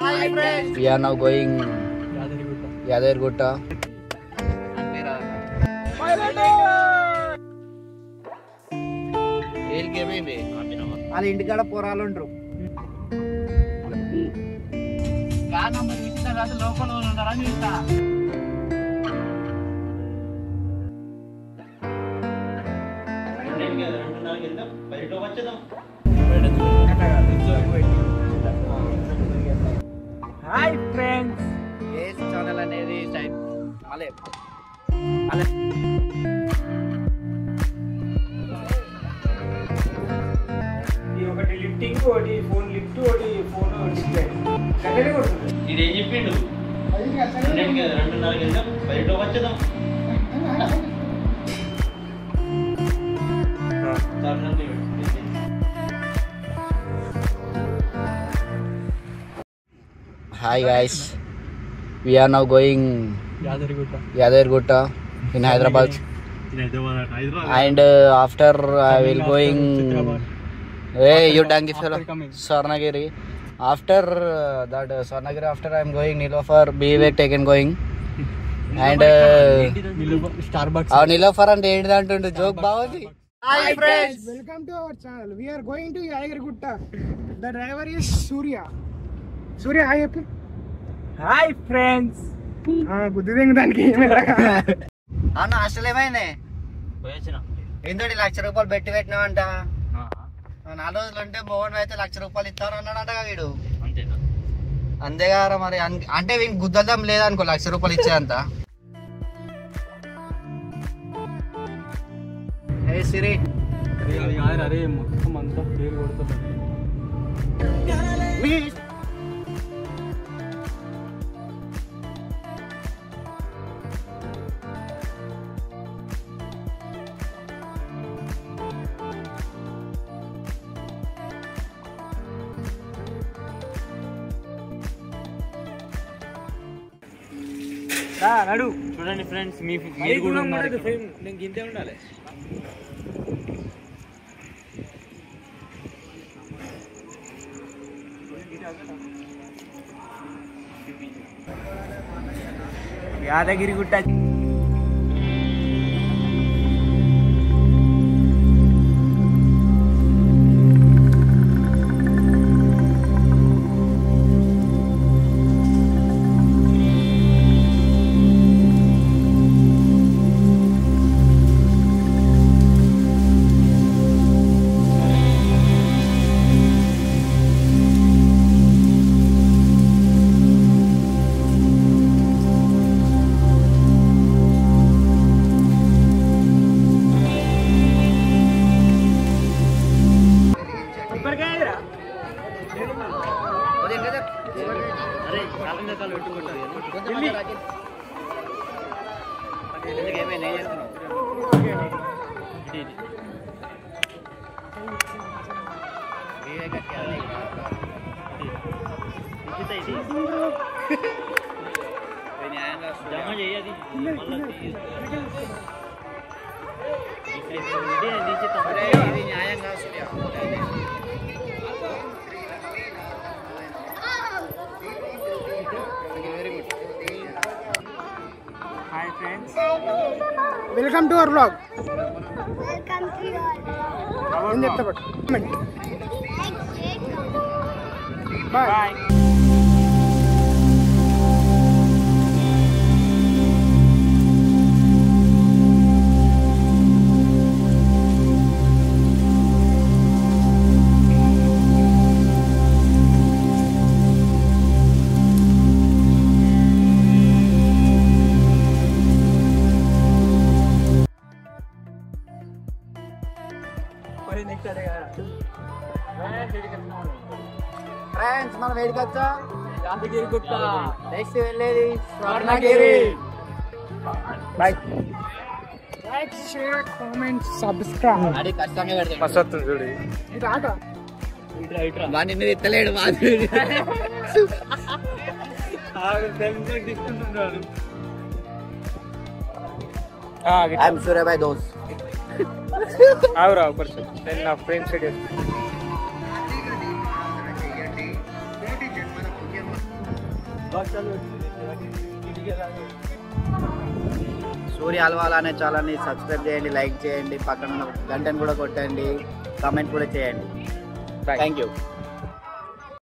Hi friends. We are now going Yadargutta. వాళ్ళ ఇంటికాడ పోరాలు ఉంటారు. లోపల ఉంటారని చూస్తా. హాయ్ ఫ్రెండ్స్, ఏస్ ఛానల్ అనేది ఒకటి లిఫ్టింగ్, ఒకటి ఫోన్ లిఫ్ట్, ఒకటి ఫోన్ డిస్ప్లే గంటనే కొడుతుంది. ఇదేం చెప్పిండు? 2:30 గంటల బయట వచ్చేద్దాం. Hi guys, we are now going Yadargutta in Hyderabad. And after I will going. Hey, you donkey fellow, Swarnagiri. After that Swarnagiri, after I am going Nilofar, B-Way taken going. And Starbucks. Nilofar and ఏంటి అంటుండు joke బాగుంది. Hi friends. Welcome to our channel. We are going to Yadargutta. The driver is Surya. Surya, hi happy. Hi friends. గుద్దుదేంగి దానికి ఏమైనా అన్న అసలు ఏమైంది? ఏంటంటే ₹1,00,000 పెట్టినావంట. 4 రోజులు అంటే బాగుండు, అయితే ₹1,00,000 ఇస్తాను అన్నాడంట వీడు. అంతేగారా మరి. అంటే వీనికి గుద్దలం లేదనుకో ₹1,00,000 ఇచ్చేదంత. ఏ సిరి అరే మొత్తం అంతా పేరు కొడుతుంది. నడు చూడండి ఫ్రెండ్స్, మీరు కూడా ఉన్నారు. నేను గింతే ఉండాలి. Yadagirigutta Hi friends, welcome to our vlog. Welcome to your vlog. ఏం చెప్తా బట్ Bye. బాయ్. ఫ్రెండ్స్ మనం వేడికొచ్చా యాదగిరిగుట్ట. నెక్స్ట్ వెళ్ళేది Swarnagiri. Bye. Like, share, comment, subscribe. అది కష్టంగా పెడతాడు. బస్ వస్తుంది చూడు. ఇది ఆట. వాడిని నిన్ను ఎత్తలేడు. తీసుకుంటున్నాడు. I'm Suryabai those. ఆవురా ఒక నేను నా ఫ్రెండ్స్ సూర్య హల్వాలా అనే ఛానల్ని సబ్స్క్రైబ్ చేయండి, లైక్ చేయండి, పక్కన ఉన్న గంటను కూడా కొట్టండి, కామెంట్ కూడా చేయండి. Thank you.